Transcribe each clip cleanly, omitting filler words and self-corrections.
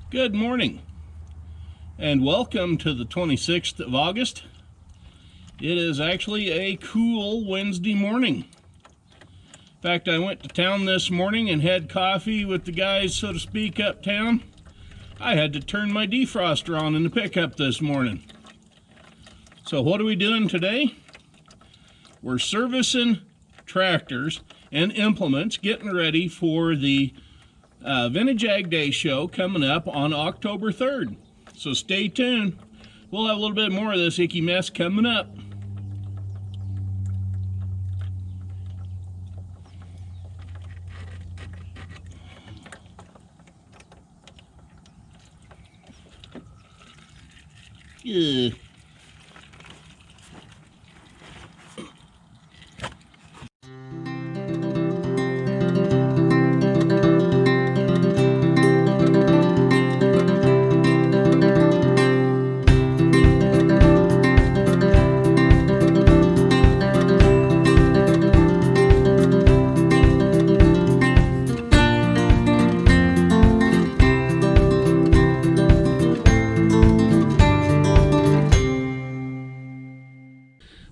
Good morning and welcome to the 26th of August. It is actually a cool Wednesday morning. In fact, I went to town this morning and had coffee with the guys, so to speak, uptown. I had to turn my defroster on in the pickup this morning. So what are we doing today? We're servicing tractors and implements, getting ready for the Vintage Ag Day show coming up on October 3rd. So stay tuned. We'll have a little bit more of this icky mess coming up. Yeah.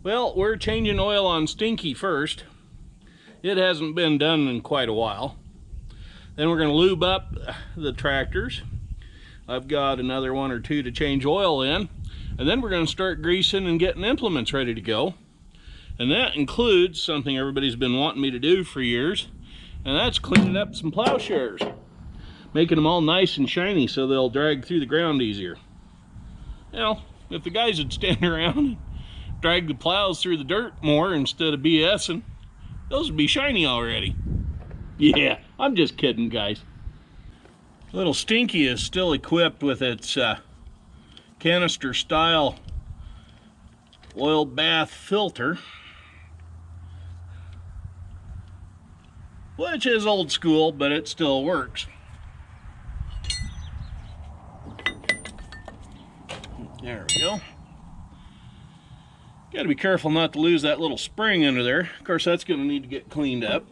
Well, we're changing oil on Stinky first. It hasn't been done in quite a while. Then we're going to lube up the tractors. I've got another one or two to change oil in. And then we're going to start greasing and getting implements ready to go. And that includes something everybody's been wanting me to do for years. And that's cleaning up some plowshares. Making them all nice and shiny so they'll drag through the ground easier. Well, if the guys would stand around and drag the plows through the dirt more instead of BSing, those would be shiny already. Yeah, I'm just kidding, guys. Little Stinky is still equipped with its canister style oil bath filter, which is old school, but it still works. There we go. Got to be careful not to lose that little spring under there. Of course, that's going to need to get cleaned up.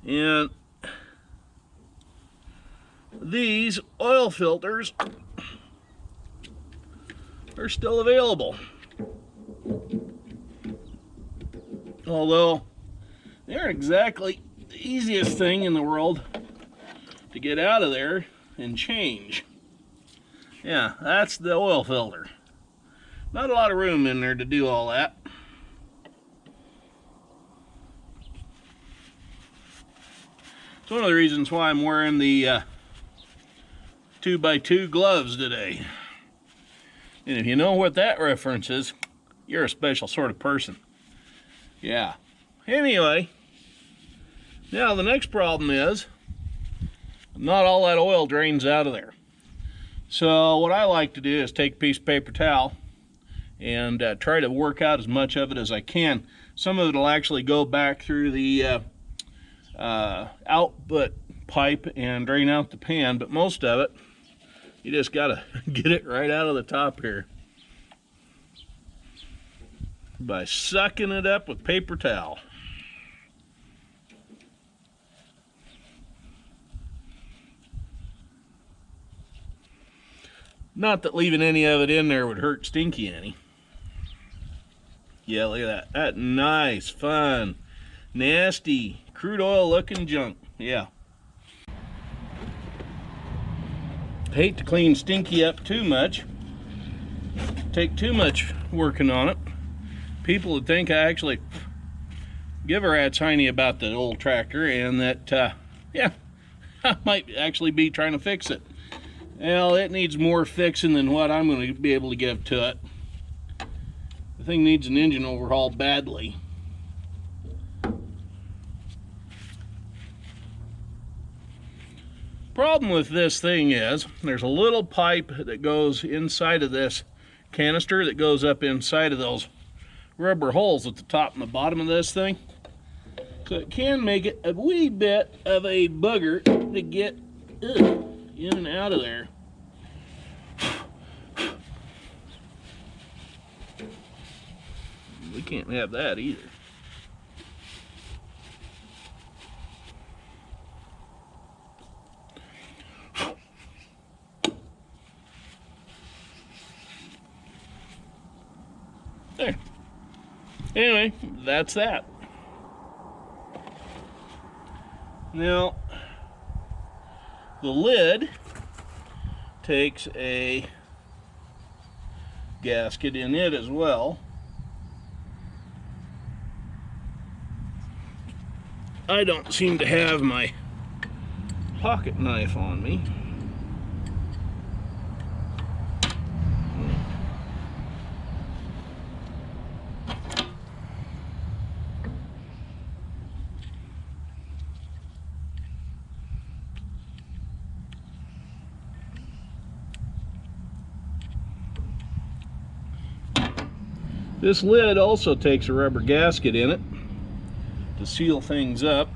And these oil filters are still available. Although they aren't exactly the easiest thing in the world to get out of there and change. Yeah, that's the oil filter. Not a lot of room in there to do all that. It's one of the reasons why I'm wearing the 2x2 gloves today. And if you know what that reference is, you're a special sort of person. Yeah. Anyway, now the next problem is not all that oil drains out of there. So what I like to do is take a piece of paper towel and try to work out as much of it as I can. Some of it will actually go back through the output pipe and drain out the pan, but most of it, you just gotta get it right out of the top here by sucking it up with paper towel. Not that leaving any of it in there would hurt Stinky any. Yeah, look at that. That nice, fun, nasty, crude oil looking junk. Yeah. Hate to clean Stinky up too much. Take too much working on it. People would think I actually give a rat's hiney about the old tractor and that, yeah, I might actually be trying to fix it. Well, it needs more fixing than what I'm going to be able to give to it. The thing needs an engine overhaul badly. Problem with this thing is there's a little pipe that goes inside of this canister that goes up inside of those rubber holes at the top and the bottom of this thing. So it can make it a wee bit of a booger to get in and out of there. We can't have that either. Anyway, that's that. Now, the lid takes a gasket in it as well. I don't seem to have my pocket knife on me. This lid also takes a rubber gasket in it to seal things up,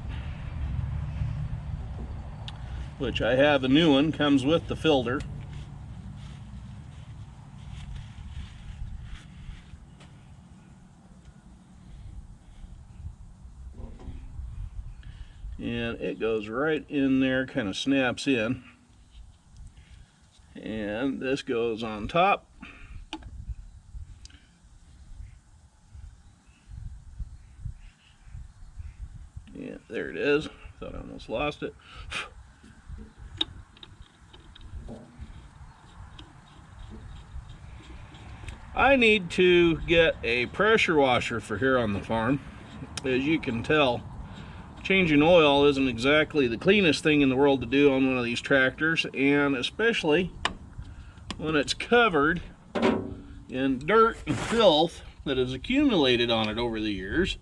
which I have a new one, comes with the filter. And it goes right in there, kind of snaps in. And this goes on top. Yeah, there it is. Thought I almost lost it. I need to get a pressure washer for here on the farm. As you can tell, changing oil isn't exactly the cleanest thing in the world to do on one of these tractors, and especially when it's covered in dirt and filth that has accumulated on it over the years.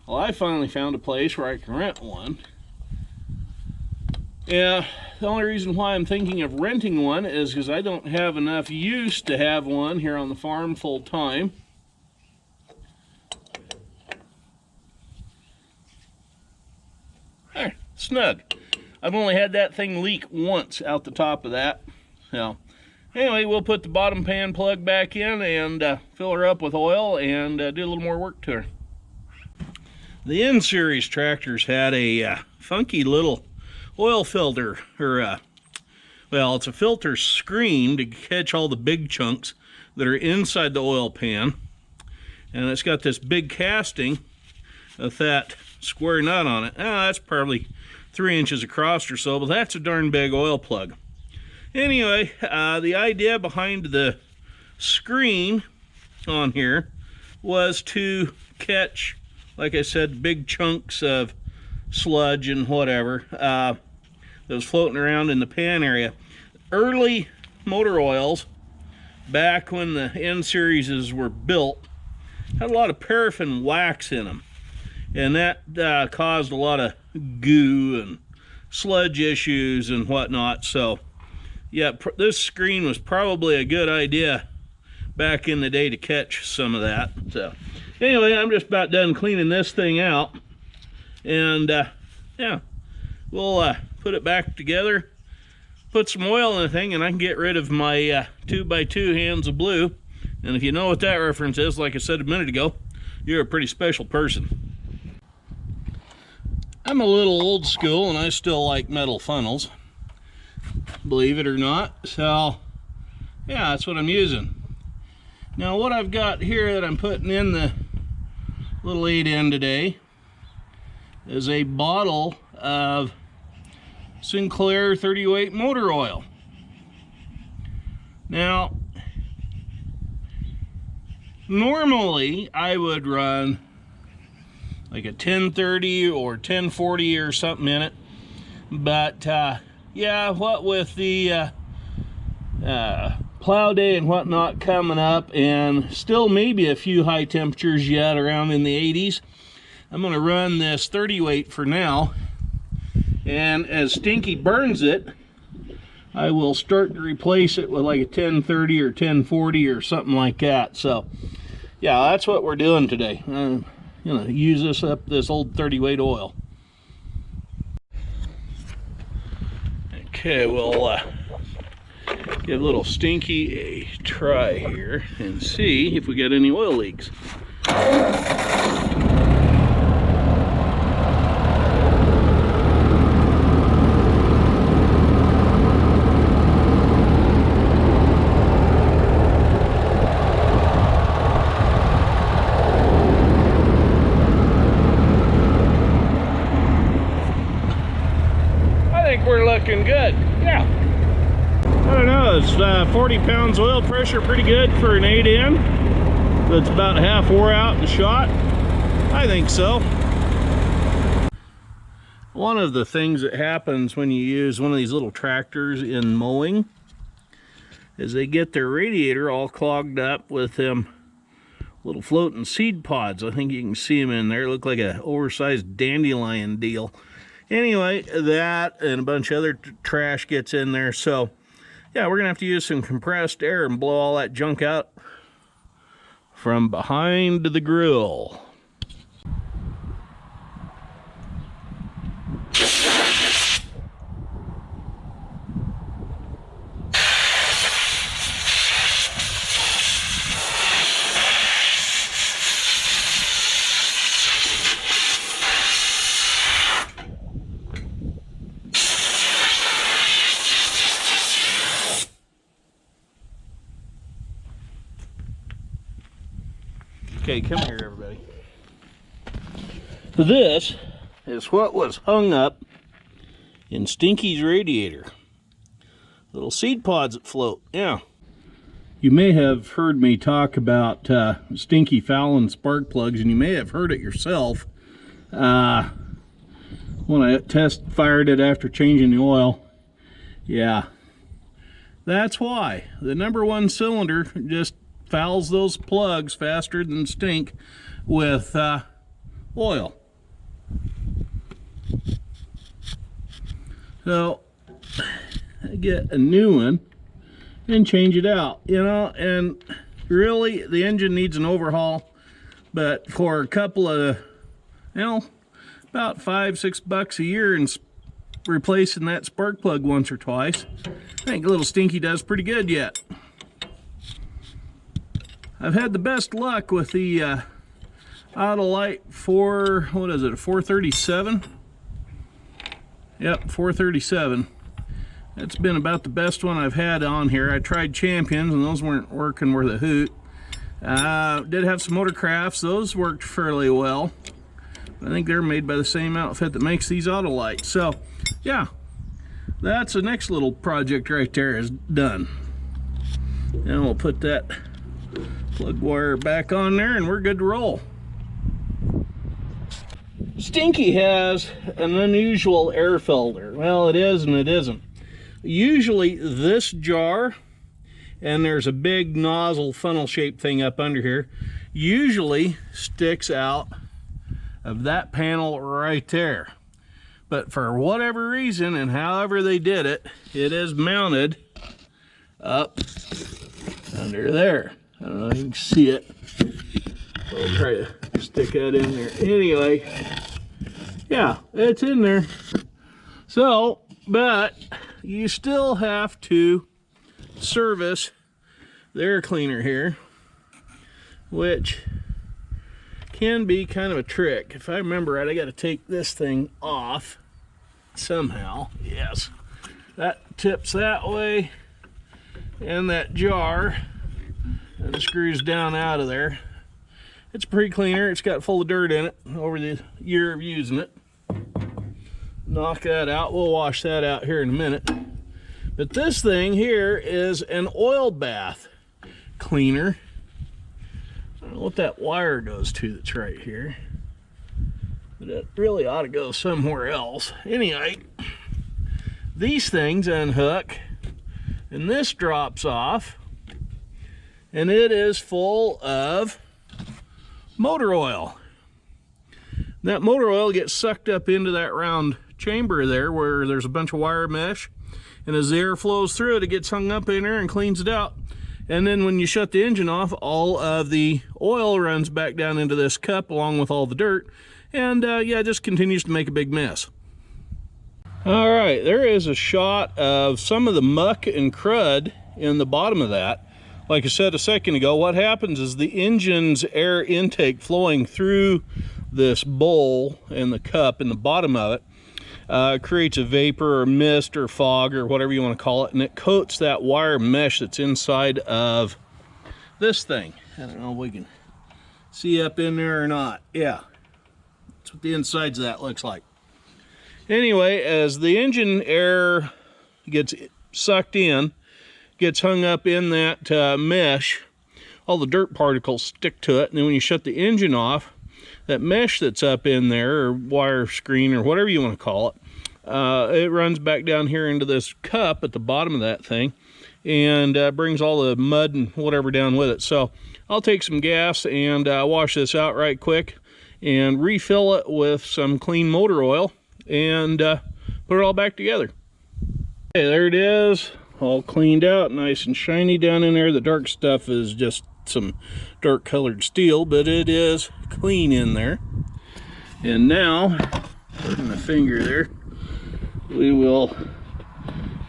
Well, I finally found a place where I can rent one. Yeah, the only reason why I'm thinking of renting one is because I don't have enough use to have one here on the farm full time. There, snug. I've only had that thing leak once out the top of that. So, anyway, we'll put the bottom pan plug back in and fill her up with oil and do a little more work to her. The N-Series tractors had a funky little oil filter, or well, it's a filter screen to catch all the big chunks that are inside the oil pan. And it's got this big casting with that square nut on it. That's probably 3 inches across or so, but that's a darn big oil plug. Anyway, the idea behind the screen on here was to catch, like I said, big chunks of sludge and whatever that was floating around in the pan area. Early motor oils, back when the N-Series were built, had a lot of paraffin wax in them. And that caused a lot of goo and sludge issues and whatnot. So, yeah, this screen was probably a good idea back in the day to catch some of that. So, anyway, I'm just about done cleaning this thing out. And, yeah, we'll put it back together, put some oil in the thing, and I can get rid of my 2x2 hands of blue. And if you know what that reference is, like I said a minute ago, you're a pretty special person. I'm a little old school, and I still like metal funnels, believe it or not. So, yeah, that's what I'm using. Now, what I've got here that I'm putting in the little 8N today is a bottle of Sinclair 30-weight motor oil. Now, normally I would run like a 1030 or 1040 or something in it, but yeah, what with the plow day and whatnot coming up, and still maybe a few high temperatures yet around in the 80s, I'm going to run this 30 weight for now, and as Stinky burns it, I will start to replace it with like a 1030 or 1040 or something like that. So yeah, that's what we're doing today. You know, use this old 30 weight oil. Okay, we'll give little Stinky a try here and see if we get any oil leaks. 40 pounds oil pressure, pretty good for an 8N. That's about half wore out and shot. I think so. One of the things that happens when you use one of these little tractors in mowing is they get their radiator all clogged up with them little floating seed pods. I think you can see them in there. Look like an oversized dandelion deal. Anyway, that and a bunch of other trash gets in there. So yeah, we're gonna have to use some compressed air and blow all that junk out from behind the grill. Okay, come here, everybody. This is what was hung up in Stinky's radiator. Little seed pods that float, yeah. You may have heard me talk about Stinky fouling spark plugs, and you may have heard it yourself when I test fired it after changing the oil. Yeah, that's why. The #1 cylinder just fouls those plugs faster than stink with oil. So I get a new one and change it out, you know, and really the engine needs an overhaul, but for a couple of, you know, about $5-6 a year and replacing that spark plug once or twice, I think little Stinky does pretty good yet. I've had the best luck with the Autolite 437? Yep, 437. That's been about the best one I've had on here. I tried Champions and those weren't working worth a hoot. Did have some Motorcrafts, those worked fairly well. I think they're made by the same outfit that makes these Autolites. So yeah, that's the next little project right there is done. And we'll put that plug wire back on there and we're good to roll. Stinky has an unusual air filter. Well, it is and it isn't. Usually this jar, and there's a big nozzle funnel shaped thing up under here, usually sticks out of that panel right there. But for whatever reason and however they did it, it is mounted up under there. I don't know if you can see it. I'll try to stick that in there. Anyway, yeah, it's in there. So, but you still have to service the air cleaner here, which can be kind of a trick. If I remember right, I got to take this thing off somehow. Yes, that tips that way, and that jar and screws down out of there. It's a pre-cleaner. It's got full of dirt in it over the year of using it. Knock that out. We'll wash that out here in a minute. But this thing here is an oil bath cleaner. I don't know what that wire goes to that's right here, but it really ought to go somewhere else. Anyway, these things unhook and this drops off, and it is full of motor oil. That motor oil gets sucked up into that round chamber there where there's a bunch of wire mesh, and as the air flows through it, it gets hung up in there and cleans it out. And then when you shut the engine off, all of the oil runs back down into this cup along with all the dirt, and yeah, it just continues to make a big mess. All right, there is a shot of some of the muck and crud in the bottom of that. Like I said a second ago, what happens is the engine's air intake flowing through this bowl and the cup in the bottom of it creates a vapor or mist or fog or whatever you want to call it, and it coats that wire mesh that's inside of this thing. I don't know if we can see up in there or not. Yeah, that's what the insides of that looks like. Anyway, as the engine air gets sucked in gets hung up in that mesh, all the dirt particles stick to it, and then when you shut the engine off, that mesh that's up in there, or wire screen, or whatever you want to call it, it runs back down here into this cup at the bottom of that thing, and brings all the mud and whatever down with it. So I'll take some gas and wash this out right quick and refill it with some clean motor oil and put it all back together. Okay, there it is, all cleaned out, nice and shiny down in there. The dark stuff is just some dark colored steel, but it is clean in there. And now, putting the finger there, we will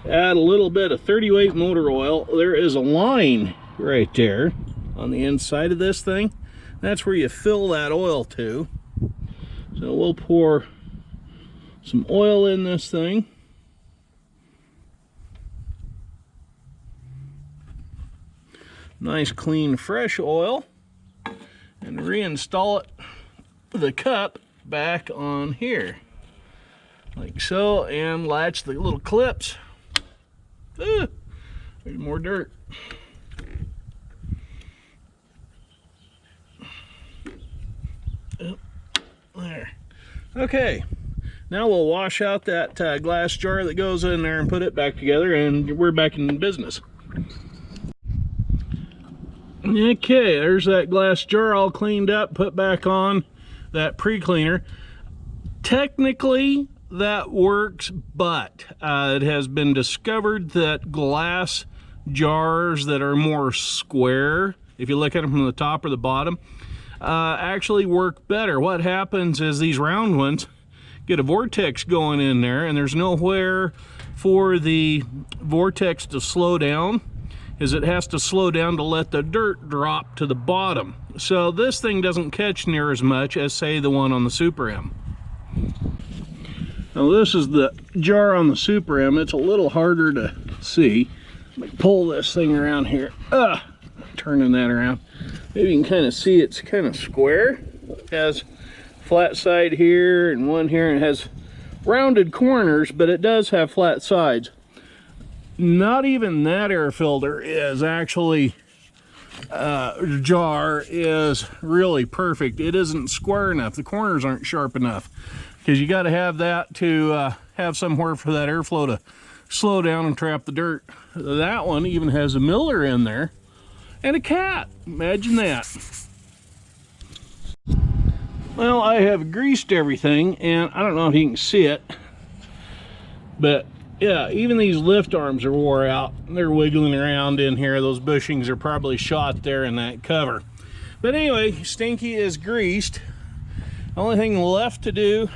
add a little bit of 30 weight motor oil. There is a line right there on the inside of this thing. That's where you fill that oil to. So we'll pour some oil in this thing. Nice clean fresh oil, and reinstall it, the cup, back on here like so, and latch the little clips. There's more dirt. There. Okay, now we'll wash out that glass jar that goes in there and put it back together, and we're back in business. Okay, there's that glass jar all cleaned up, put back on that pre-cleaner. Technically that works, but it has been discovered that glass jars that are more square, if you look at them from the top or the bottom, actually work better. What happens is these round ones get a vortex going in there, and there's nowhere for the vortex to slow down, is it has to slow down to let the dirt drop to the bottom. So this thing doesn't catch near as much as, say, the one on the Super M. Now this is the jar on the Super M. It's a little harder to see. Let me pull this thing around here. Turning that around. Maybe you can kind of see it's kind of square. It has flat side here and one here, and it has rounded corners, but it does have flat sides. Not even that air filter is actually jar is really perfect. It isn't square enough. The corners aren't sharp enough, because you got to have that to have somewhere for that airflow to slow down and trap the dirt. That one even has a Miller in there and a cat. Imagine that. Well, I have greased everything, and I don't know if you can see it, but yeah, even these lift arms are wore out. They're wiggling around in here. Those bushings are probably shot there in that cover. But anyway, Stinky is greased. The only thing left to do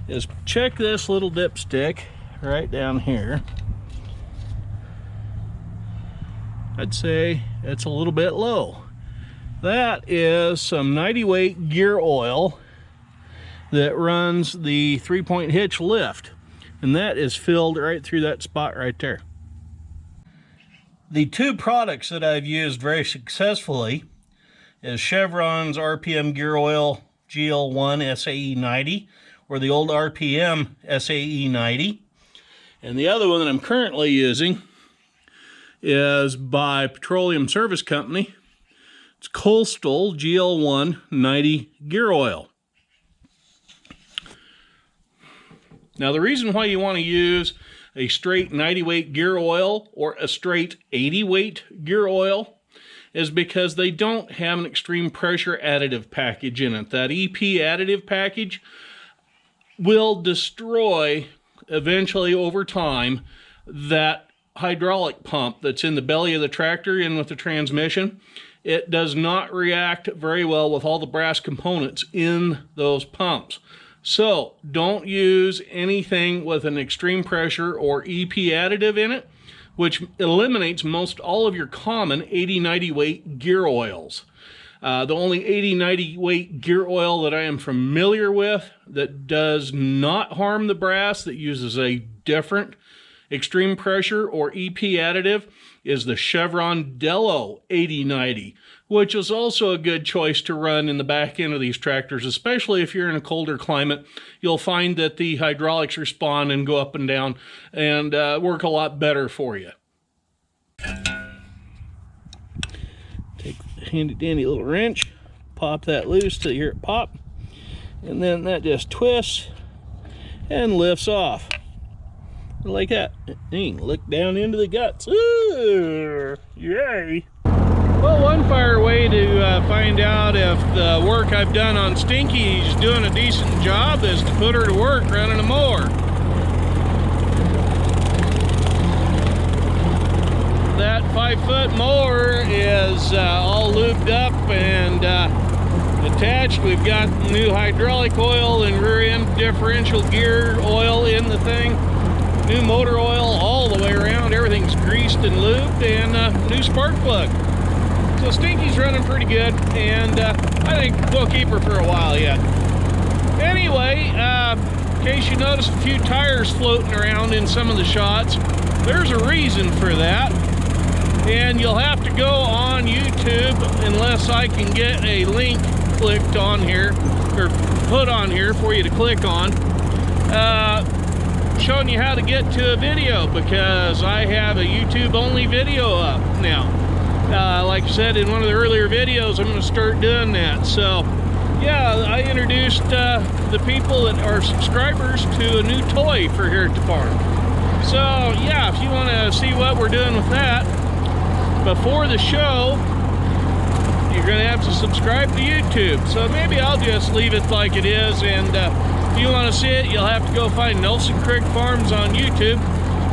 is check this little dipstick right down here. I'd say it's a little bit low. That is some 90 weight gear oil that runs the 3-point hitch lift. And that is filled right through that spot right there. The two products that I've used very successfully is Chevron's RPM gear oil GL1 SAE 90, or the old RPM SAE 90. And the other one that I'm currently using is by Petroleum Service Company. It's Coastal GL1 90 gear oil. Now, the reason why you want to use a straight 90 weight gear oil or a straight 80 weight gear oil is because they don't have an extreme pressure additive package in it. That EP additive package will destroy, eventually over time, that hydraulic pump that's in the belly of the tractor in with the transmission. It does not react very well with all the brass components in those pumps. So don't use anything with an extreme pressure or EP additive in it, which eliminates most all of your common 80-90 weight gear oils. The only 80-90 weight gear oil that I am familiar with that does not harm the brass, that uses a different extreme pressure or EP additive, is the Chevron Dello 80-90, which is also a good choice to run in the back end of these tractors, especially if you're in a colder climate. You'll find that the hydraulics respond and go up and down and work a lot better for you. Take the handy dandy little wrench, pop that loose till you hear it pop, and then that just twists and lifts off. Like that. Dang, look down into the guts. Ooh, yay! Well, one fire way to find out if the work I've done on Stinky is doing a decent job is to put her to work running a mower. That 5-foot mower is all lubed up and attached. We've got new hydraulic oil and rear end differential gear oil in the thing. New motor oil all the way around. Everything's greased and lubed, and new spark plug. So Stinky's running pretty good, and I think we'll keep her for a while yet. Anyway, in case you noticed a few tires floating around in some of the shots, there's a reason for that. And you'll have to go on YouTube, unless I can get a link clicked on here, or put on here for you to click on, showing you how to get to a video, because I have a YouTube only video up now. Like I said in one of the earlier videos, I'm going to start doing that. So yeah, I introduced the people that are subscribers to a new toy for here at the farm. So yeah, if you want to see what we're doing with that before the show, you're going to have to subscribe to YouTube. So maybe I'll just leave it like it is, and if you want to see it, you'll have to go find Nelson Creek Farms on YouTube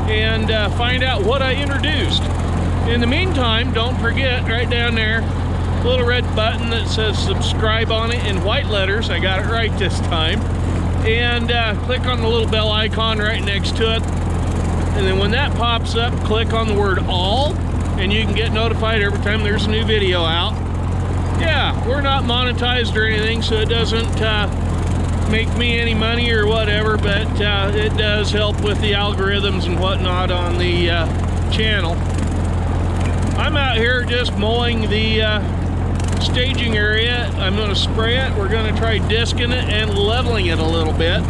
and find out what I introduced. In the meantime, don't forget, right down there, a little red button that says subscribe on it in white letters. I got it right this time. And click on the little bell icon right next to it. And then when that pops up, click on the word all, and you can get notified every time there's a new video out. Yeah, we're not monetized or anything, so it doesn't make me any money or whatever, but it does help with the algorithms and whatnot on the channel. I'm out here just mowing the staging area. I'm going to spray it. We're going to try disking it and leveling it a little bit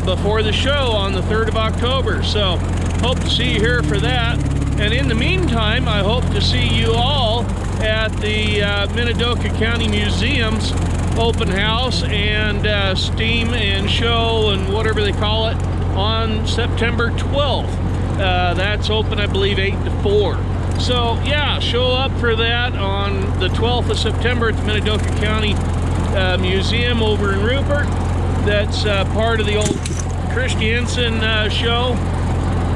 before the show on the 3rd of October. So hope to see you here for that. And in the meantime, I hope to see you all at the Minidoka County Museum's open house and steam and show and whatever they call it on September 12th. That's open, I believe, 8 to 4. So yeah, show up for that on the 12th of September at the Minidoka County Museum over in Rupert. That's part of the old Christiansen show.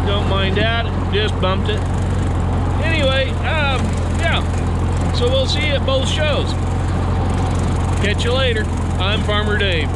Don't mind that, just bumped it. Anyway, yeah, so we'll see you at both shows. Catch you later. I'm Farmer Dave.